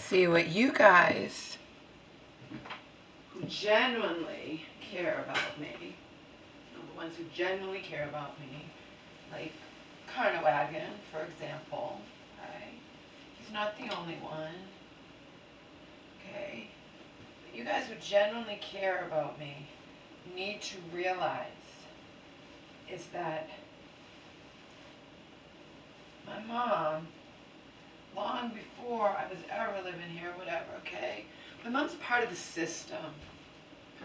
See, what you guys who genuinely care about me, the ones who genuinely care about me, like Carnawagon, for example, right? He's not the only one, okay? But you guys who genuinely care about me need to realize is that my mom, long before I was ever living here, whatever, okay? My mom's a part of the system,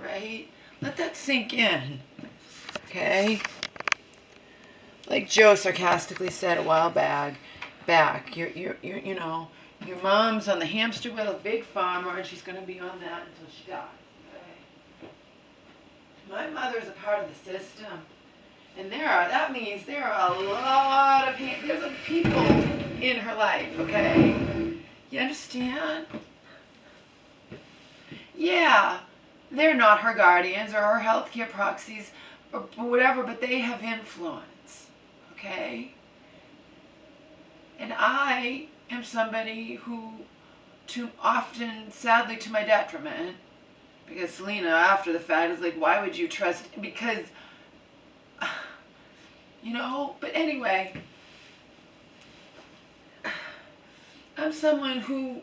right? Let that sink in, okay? Like Joe sarcastically said a while back, you know, your mom's on the hamster wheel of Big Farmer, and she's going to be on that until she dies, okay? My mother's a part of the system, and that means there are a lot of, there's a people in her life, okay? You understand? Yeah, they're not her guardians or her healthcare proxies or whatever, but they have influence, okay? And I am somebody who, too often, sadly to my detriment, because Selena, after the fact, is like, why would you trust? Because, you know, but anyway, I'm someone who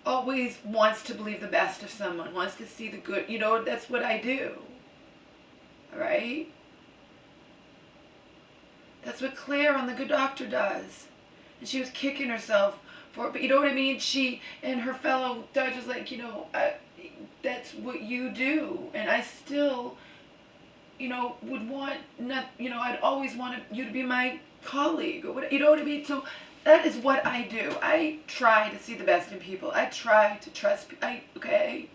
always wants to believe the best of someone, wants to see the good, you know, that's what I do, all right? That's what Claire on The Good Doctor does. And she was kicking herself for it, but you know what I mean? She and her fellow doctors, like, you know, that's what you do. And I still, you know, would want, not, you know, I'd always want you to be my colleague, or what, you know what I mean? So that is what I do. I try to see the best in people. I try to trust, okay?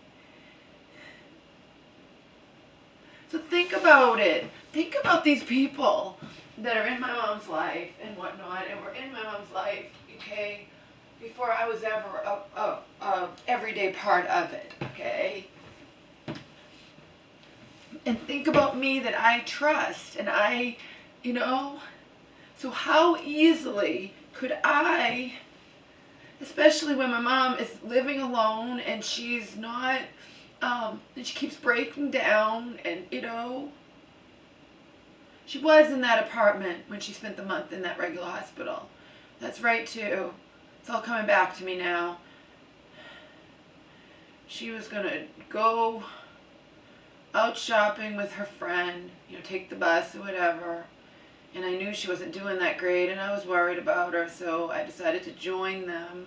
So think about it. Think about these people that are in my mom's life and whatnot, and were in my mom's life, okay, before I was ever a everyday part of it, okay? And think about me that I trust, and I, you know, so how easily could I, especially when my mom is living alone and she's not, and she keeps breaking down, and, you know, she was in that apartment when she spent the month in that regular hospital. That's right, too. It's all coming back to me now. She was going to go out shopping with her friend, you know, take the bus or whatever. And I knew she wasn't doing that great, and I was worried about her, so I decided to join them.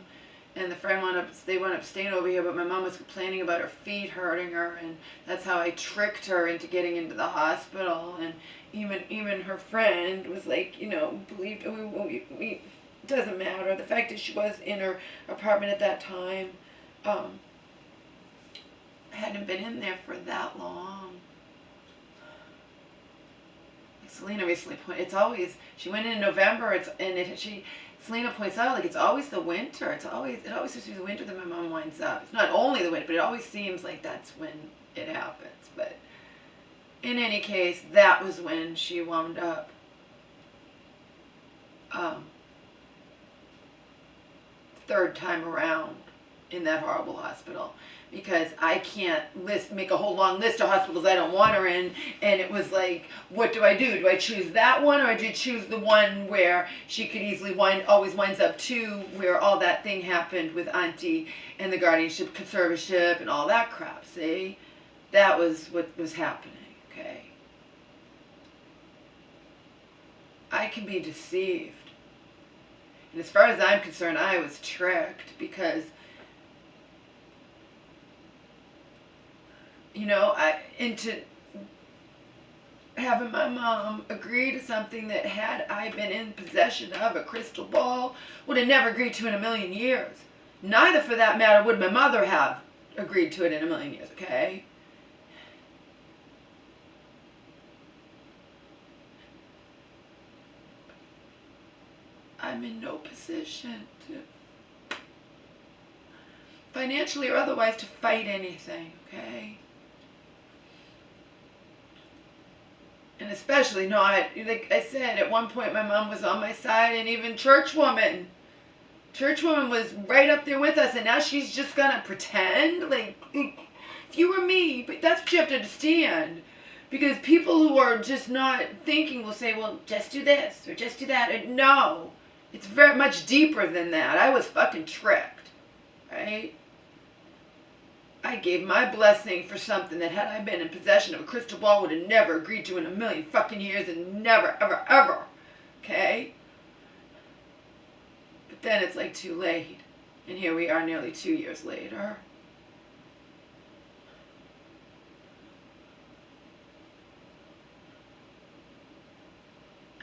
And the friend they wound up staying over here, but my mom was complaining about her feet hurting her, and that's how I tricked her into getting into the hospital. And even her friend was like, you know, believed, it doesn't matter. The fact that she was in her apartment at that time, hadn't been in there for that long. Like Selena recently pointed, it's always, she went in November, Selena points out, like, it's always the winter. It always seems to be the winter that my mom winds up. It's not only the winter, but it always seems like that's when it happens. But in any case, that was when she wound up third time around in that horrible hospital, because I can't make a whole long list of hospitals I don't want her in, and it was like, what do I do? Do I choose that one, or do I choose the one where she could easily always winds up to, where all that thing happened with Auntie and the guardianship, conservatorship, and all that crap, see? That was what was happening, okay? I can be deceived. And as far as I'm concerned, I was tricked, because, you know, into having my mom agree to something that, had I been in possession of a crystal ball, would have never agreed to in a million years. Neither, for that matter, would my mother have agreed to it in a million years, okay? I'm in no position to, financially or otherwise, to fight anything, okay? And especially not, like I said, at one point my mom was on my side, and even church woman Churchwoman was right up there with us, and now she's just gonna pretend like if you were me. But that's what you have to understand, because people who are just not thinking will say, well, just do this or just do that. And no, it's very much deeper than that. I was fucking tricked, right? I gave my blessing for something that, had I been in possession of a crystal ball, would have never agreed to in a million fucking years, and never, ever, ever. Okay? But then it's like too late. And here we are nearly 2 years later.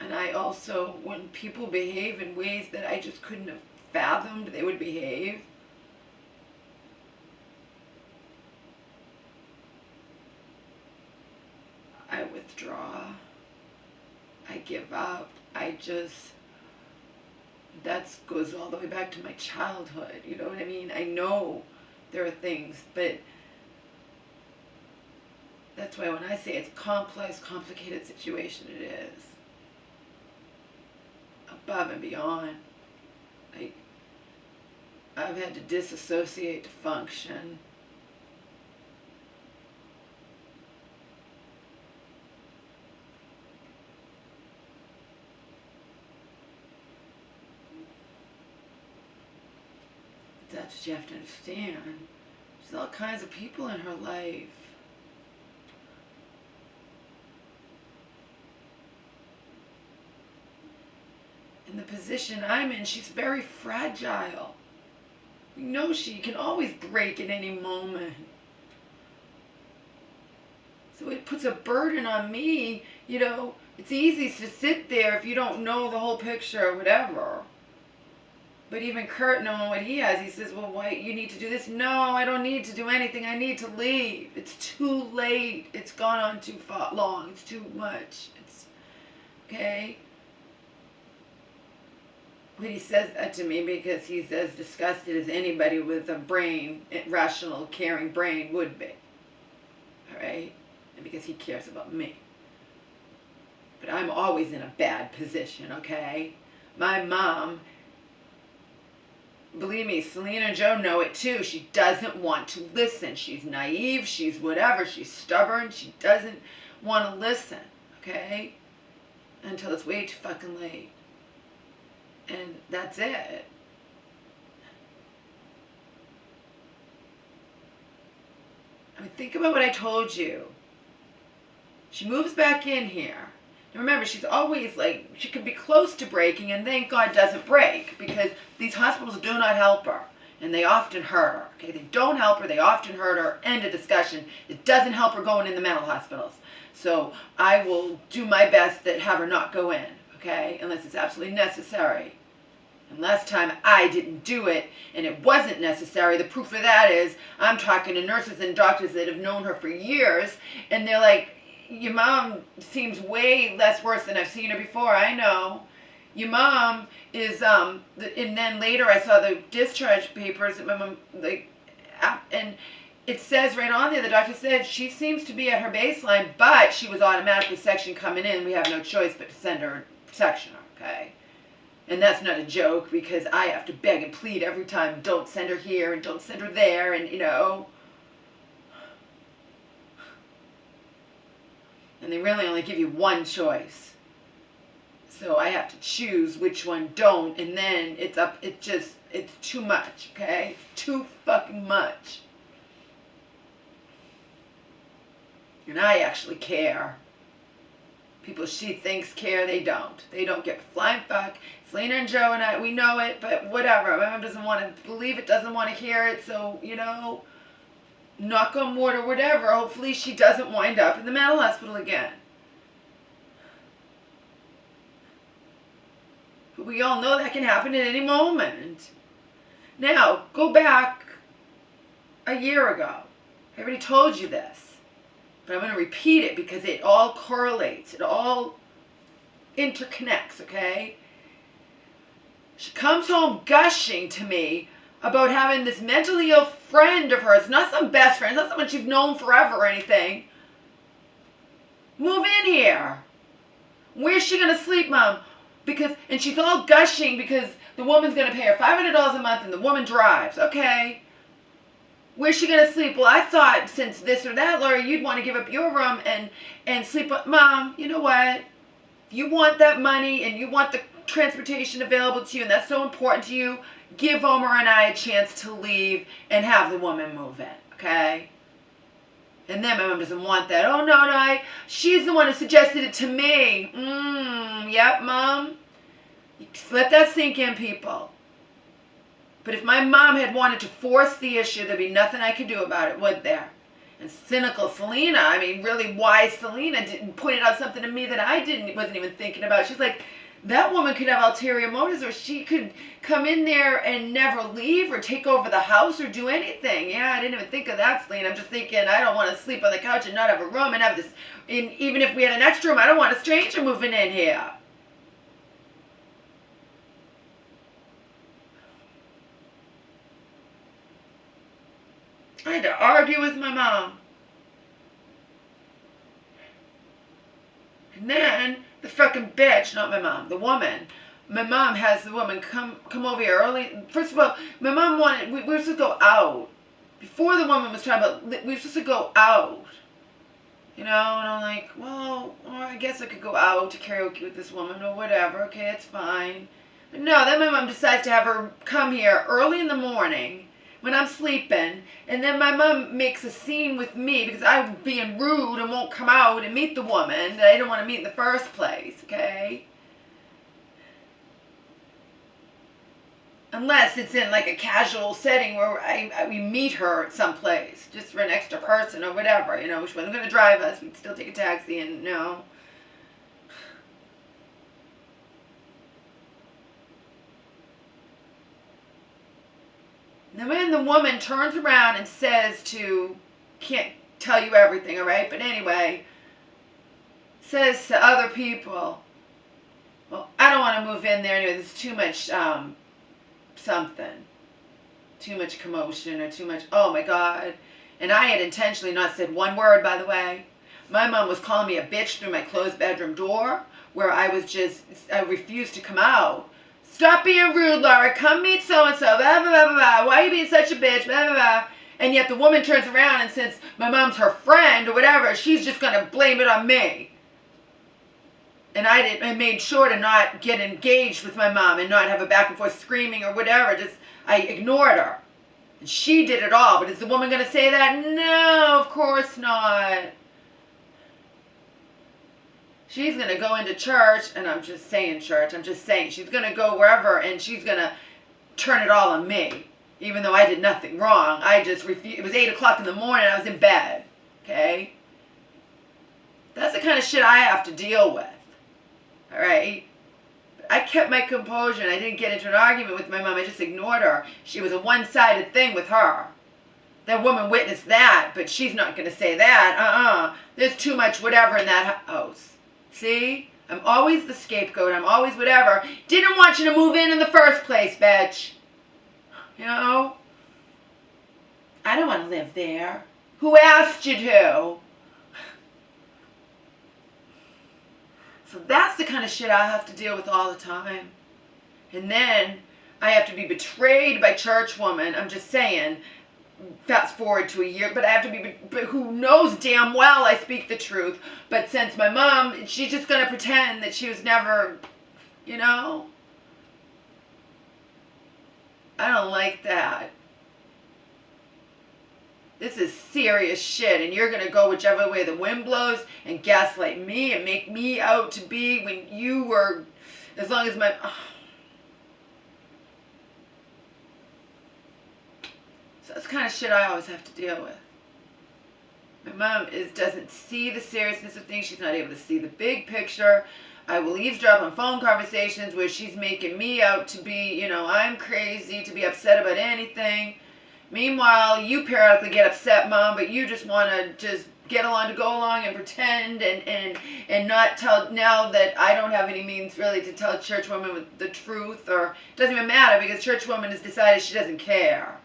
And I also, when people behave in ways that I just couldn't have fathomed they would behave, I withdraw. I give up. That goes all the way back to my childhood. You know what I mean? I know there are things, but that's why when I say it's complex, complicated situation, it is. Above and beyond. Like, I've had to disassociate to function. That's what you have to understand. There's all kinds of people in her life. In the position I'm in, she's very fragile. You know, she can always break at any moment. So it puts a burden on me. You know, it's easy to sit there if you don't know the whole picture or whatever. But even Kurt, knowing what he has, he says, well, why, you need to do this? No, I don't need to do anything. I need to leave. It's too late. It's gone on too long. It's too much. It's, okay? But he says that to me because he's as disgusted as anybody with a brain, rational, caring brain would be. All right? And because he cares about me. But I'm always in a bad position, okay? My mom, believe me, Selena and Joe know it too. She doesn't want to listen. She's naive. She's whatever. She's stubborn. She doesn't want to listen, okay? Until it's way too fucking late. And that's it. I mean, think about what I told you. She moves back in here. And remember, she's always like, she could be close to breaking, and thank God doesn't break, because these hospitals do not help her, and they often hurt her. Okay, they don't help her, they often hurt her. End of discussion. It doesn't help her going in the mental hospitals. So I will do my best to have her not go in, okay, unless it's absolutely necessary. And last time I didn't do it, and it wasn't necessary. The proof of that is I'm talking to nurses and doctors that have known her for years, and they're like, your mom seems way less worse than I've seen her before. I know. Your mom is, and then later I saw the discharge papers that my mom, like, and it says right on there, the doctor said she seems to be at her baseline, but she was automatically sectioned coming in. We have no choice but to send her, section her, okay? And that's not a joke, because I have to beg and plead every time, don't send her here and don't send her there, and you know. And they really only give you one choice. So I have to choose which one don't, and then it's too much, okay? It's too fucking much. And I actually care. People she thinks care, they don't. They don't give a flying fuck. Selena and Joe and I, we know it, but whatever. My mom doesn't want to believe it, doesn't want to hear it, so, you know, knock on wood or whatever, hopefully she doesn't wind up in the mental hospital again. But we all know that can happen at any moment. Now, go back a year ago. I already told you this, but I'm going to repeat it because it all correlates. It all interconnects, okay? She comes home gushing to me about having this mentally ill friend of hers, not some best friend, not someone she's known forever or anything. Move in here. Where's she going to sleep, Mom? And she's all gushing because the woman's going to pay her $500 a month and the woman drives. Okay. Where's she going to sleep? Well, I thought since this or that, Laura, you'd want to give up your room and sleep. Mom, you know what? You want that money and you want the transportation available to you and that's so important to you, give Omer and I a chance to leave and have the woman move in, okay? And then my mom doesn't want that. Oh, no, she's the one who suggested it to me. Yep, Mom. Let that sink in, people. But if my mom had wanted to force the issue, there'd be nothing I could do about it, would there? And cynical Selena, I mean, really wise Selena pointed out something to me that I wasn't even thinking about. She's like, that woman could have ulterior motives, or she could come in there and never leave or take over the house or do anything. Yeah, I didn't even think of that, Selena. I'm just thinking I don't want to sleep on the couch and not have a room and have this, even if we had an extra room, I don't want a stranger moving in here. I had to argue with my mom. And then the fucking bitch, not my mom, the woman. My mom has the woman come over here early. First of all, my mom wanted, we were supposed to go out. Before the woman was talking about, we were supposed to go out. You know, and I'm like, well, I guess I could go out to karaoke with this woman or whatever. Okay, it's fine. But no, then my mom decides to have her come here early in the morning when I'm sleeping, and then my mom makes a scene with me because I'm being rude and won't come out and meet the woman that I didn't want to meet in the first place, okay? Unless it's in like a casual setting where we meet her at some place, just for an extra person or whatever, you know, she wasn't going to drive us, we'd still take a taxi and no. And then the woman turns around and says can't tell you everything, all right? But anyway, says to other people, well, I don't want to move in there anyway. There's too much something. Too much commotion or too much, oh my God. And I had intentionally not said one word, by the way. My mom was calling me a bitch through my closed bedroom door where I refused to come out. Stop being rude, Laura. Come meet so-and-so. Blah, blah, blah, blah. Why are you being such a bitch? Blah, blah, blah. And yet the woman turns around and since my mom's her friend or whatever, she's just going to blame it on me. And I made sure to not get engaged with my mom and not have a back and forth screaming or whatever. I ignored her. And she did it all. But is the woman going to say that? No, of course not. She's going to go into church, and I'm just saying she's going to go wherever, and she's going to turn it all on me, even though I did nothing wrong. I just refused. It was 8 o'clock in the morning, I was in bed, okay? That's the kind of shit I have to deal with, all right? I kept my composure, and I didn't get into an argument with my mom. I just ignored her. She was a one-sided thing with her. That woman witnessed that, but she's not going to say that. There's too much whatever in that house. See? I'm always the scapegoat. I'm always whatever. Didn't want you to move in the first place, bitch. You know? I don't want to live there. Who asked you to? So that's the kind of shit I have to deal with all the time. And then I have to be betrayed by church woman. I'm just saying. Fast forward to a year, but I have to be, but who knows damn well I speak the truth. But since my mom, she's just going to pretend that she was never, you know? I don't like that. This is serious shit, and you're going to go whichever way the wind blows and gaslight me and make me out to be when you were, as long as my... So that's the kind of shit I always have to deal with. My mom doesn't see the seriousness of things. She's not able to see the big picture. I will eavesdrop on phone conversations where she's making me out to be, you know, I'm crazy, to be upset about anything. Meanwhile, you periodically get upset, Mom, but you just want to just get along to go along and pretend and not tell, now that I don't have any means really to tell church woman the truth, or it doesn't even matter because church woman has decided she doesn't care.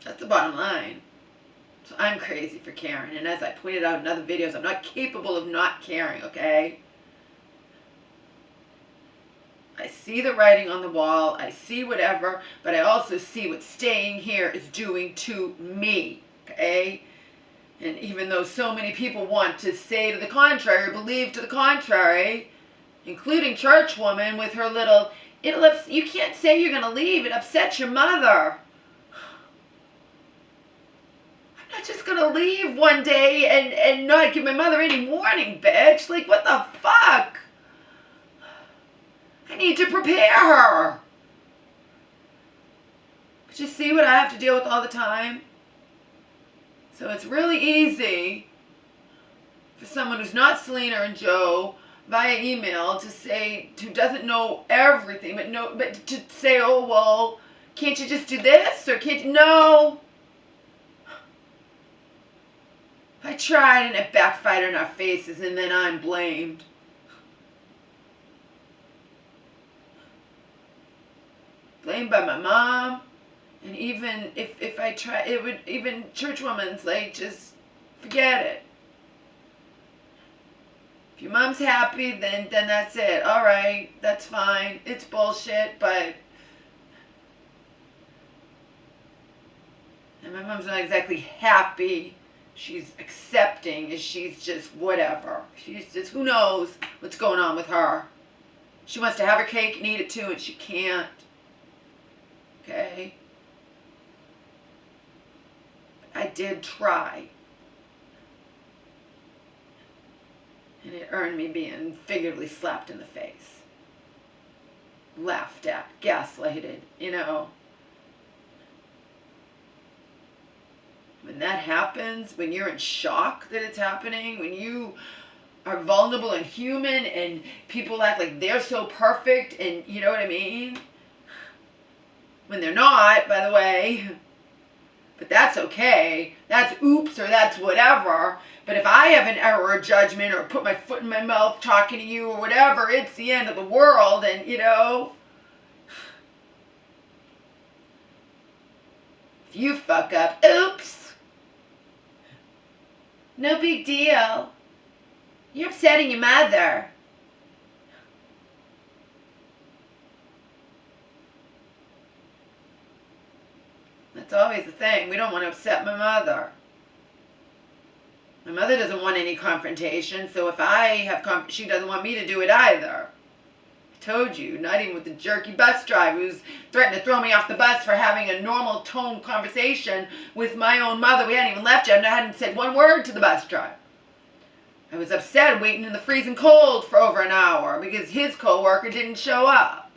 That's the bottom line. So I'm crazy for caring. And as I pointed out in other videos, I'm not capable of not caring, okay? I see the writing on the wall. I see whatever. But I also see what staying here is doing to me, okay? And even though so many people want to say to the contrary, or believe to the contrary, including Churchwoman with her little, you can't say you're going to leave. It upsets your mother. I'm not just going to leave one day and not give my mother any warning, bitch. Like, what the fuck? I need to prepare her. But you see what I have to deal with all the time? So it's really easy for someone who's not Selena and Joe via email to say, who doesn't know everything, but to say, oh, well, can't you just do this? Or can't you? No. I tried and it backfired in our faces, and then I'm blamed. Blamed by my mom. And even if I try, it would, even Churchwoman's like, just forget it. If your mom's happy, then that's it. All right, that's fine. It's bullshit, but... And my mom's not exactly happy. She's accepting. She's just whatever. She's just, who knows what's going on with her. She wants to have her cake and eat it too, and she can't. Okay? I did try. And it earned me being figuratively slapped in the face. Laughed at, gaslighted, you know. When that happens, when you're in shock that it's happening, when you are vulnerable and human and people act like they're so perfect and you know what I mean? When they're not, by the way. But that's okay. That's oops or that's whatever. But if I have an error of judgment or put my foot in my mouth talking to you or whatever, it's the end of the world. And, you know, if you fuck up, oops. No big deal. You're upsetting your mother. That's always the thing. We don't want to upset my mother. My mother doesn't want any confrontation, so if I have she doesn't want me to do it either. I told you, not even with the jerky bus driver who's threatened to throw me off the bus for having a normal tone conversation with my own mother. We hadn't even left yet, and I hadn't said one word to the bus driver. I was upset waiting in the freezing cold for over an hour because his co-worker didn't show up.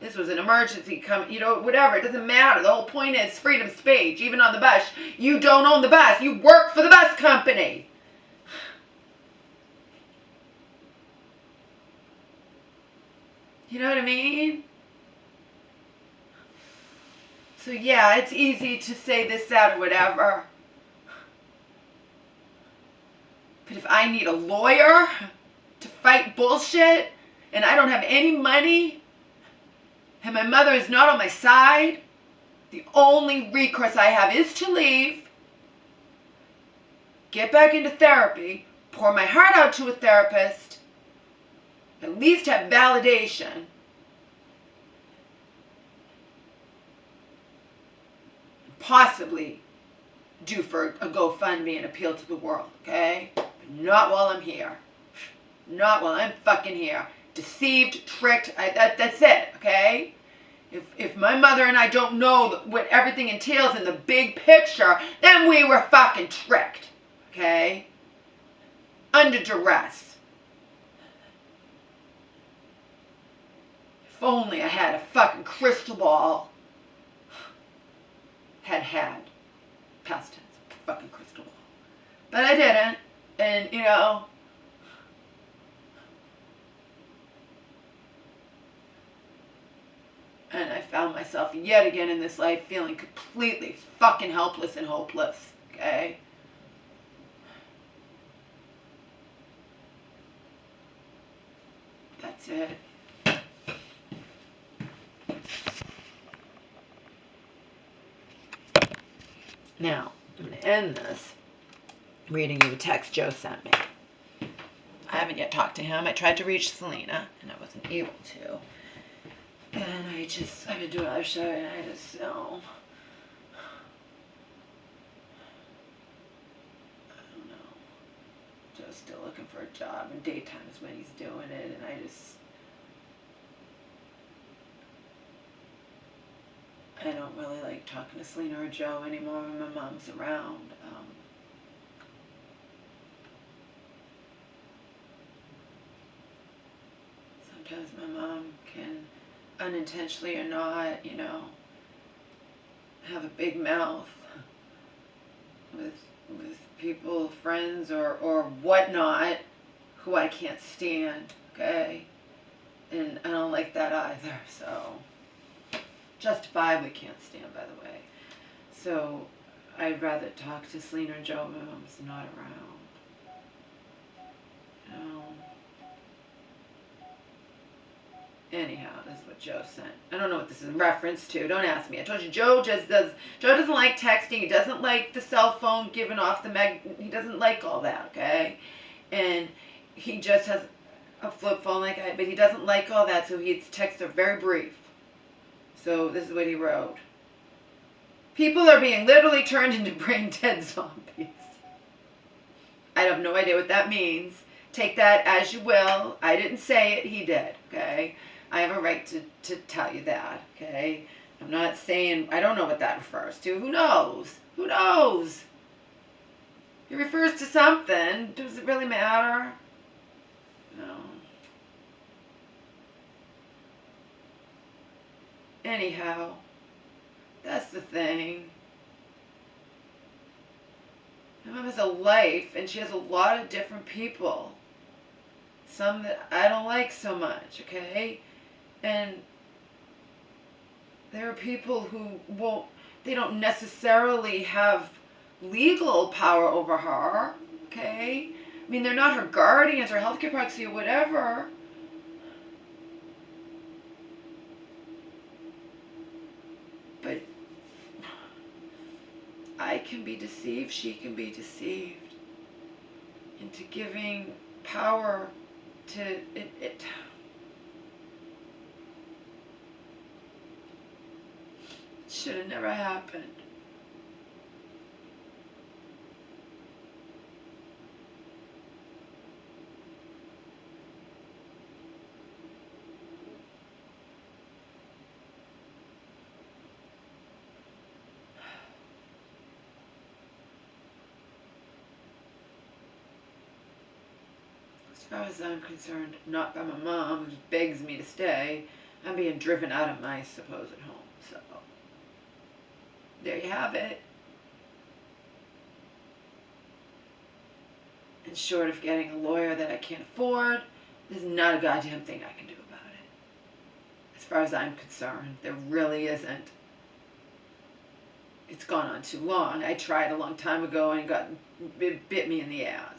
This was an emergency coming, you know, whatever. It doesn't matter. The whole point is freedom of speech. Even on the bus, you don't own the bus. You work for the bus company. You know what I mean? So yeah, it's easy to say this, that, or whatever. But if I need a lawyer to fight bullshit and I don't have any money and my mother is not on my side, the only recourse I have is to leave, get back into therapy, pour my heart out to a therapist, at least have validation, possibly do for a GoFundMe and appeal to the world, okay? But not while I'm here. Not while I'm fucking here. Deceived, tricked, that's it, okay? If my mother and I don't know what everything entails in the big picture, then we were fucking tricked, okay? Under duress. If only I had a fucking crystal ball. Had. Past tense. Fucking crystal ball. But I didn't. And, you know, and I found myself yet again in this life feeling completely fucking helpless and hopeless, okay? That's it. Now, I'm going to end this reading you a text Joe sent me. I haven't yet talked to him. I tried to reach Selena, and I wasn't able to. And I've been doing other show, and I just, no. I don't know. Joe's still looking for a job, and daytime is when he's doing it, and I don't really like talking to Selena or Joe anymore when my mom's around. Sometimes my mom can, unintentionally or not, have a big mouth with people, friends, or whatnot, who I can't stand, okay? And I don't like that either, so... Justifiably can't stand, by the way. So, I'd rather talk to Selena or Joe when my mom's not around. Anyhow, this is what Joe sent. I don't know what this is in reference to. Don't ask me. I told you Joe doesn't like texting. He doesn't like the cell phone giving off he doesn't like all that, okay? And he just has a flip phone like I, but he doesn't like all that, so his texts are very brief. So this is what he wrote. People are being literally turned into brain dead zombies. I have no idea what that means. Take that as you will. I didn't say it. He did. Okay? I have a right to tell you that. Okay? I'm not saying... I don't know what that refers to. Who knows? Who knows? It refers to something. Does it really matter? No. Anyhow, that's the thing. My mom has a life, and she has a lot of different people. Some that I don't like so much, okay? And there are people who they don't necessarily have legal power over her, okay? I mean, they're not her guardians or healthcare proxy or whatever. But I can be deceived, she can be deceived into giving power to it. It should have never happened. As far as I'm concerned, not by my mom, who just begs me to stay. I'm being driven out of my supposed home, so there you have it. And short of getting a lawyer that I can't afford, there's not a goddamn thing I can do about it. As far as I'm concerned, there really isn't. It's gone on too long. I tried a long time ago and it bit me in the ass.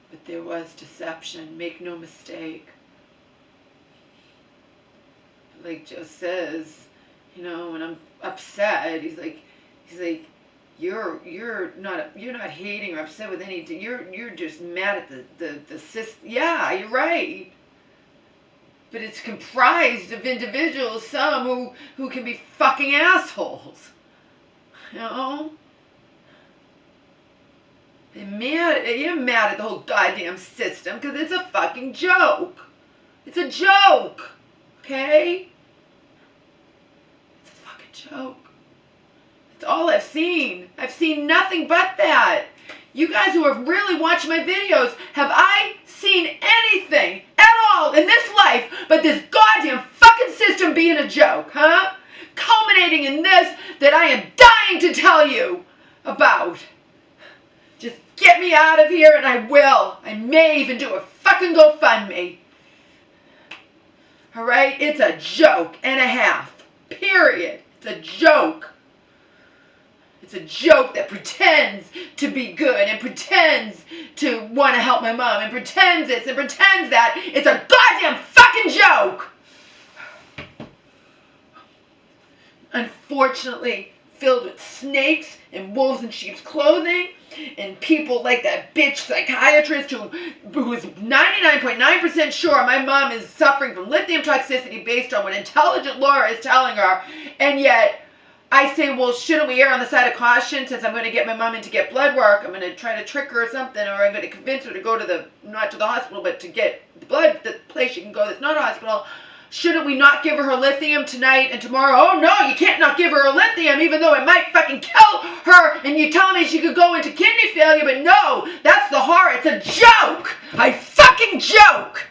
But there was deception, make no mistake. Like Joe says, when I'm upset, he's like, you're not hating or upset with anything. You're just mad at the system. Yeah, you're right. But it's comprised of individuals, some who can be fucking assholes. You're mad at the whole goddamn system because it's a fucking joke. It's a joke. Okay? It's a fucking joke. It's all I've seen. I've seen nothing but that. You guys who have really watched my videos, have I seen anything at all in this life but this goddamn fucking system being a joke, huh? Culminating in this that I am dying to tell you about. Just get me out of here and I will. I may even do a fucking GoFundMe. Alright? It's a joke and a half. Period. It's a joke. It's a joke that pretends to be good and pretends to want to help my mom and pretends this and pretends that. It's a goddamn fucking joke! Unfortunately, filled with snakes and wolves in sheep's clothing and people like that bitch psychiatrist who's 99.9% sure my mom is suffering from lithium toxicity based on what intelligent Laura is telling her, and yet I say, well, shouldn't we err on the side of caution since I'm going to get my mom in to get blood work? I'm going to try to trick her or something, or I'm going to convince her to go to not to the hospital, but to get the blood, the place she can go that's not a hospital. Shouldn't we not give her lithium tonight and tomorrow? Oh no, you can't not give her lithium even though it might fucking kill her, and you tell me she could go into kidney failure, but no, that's the horror. It's a joke! A fucking joke!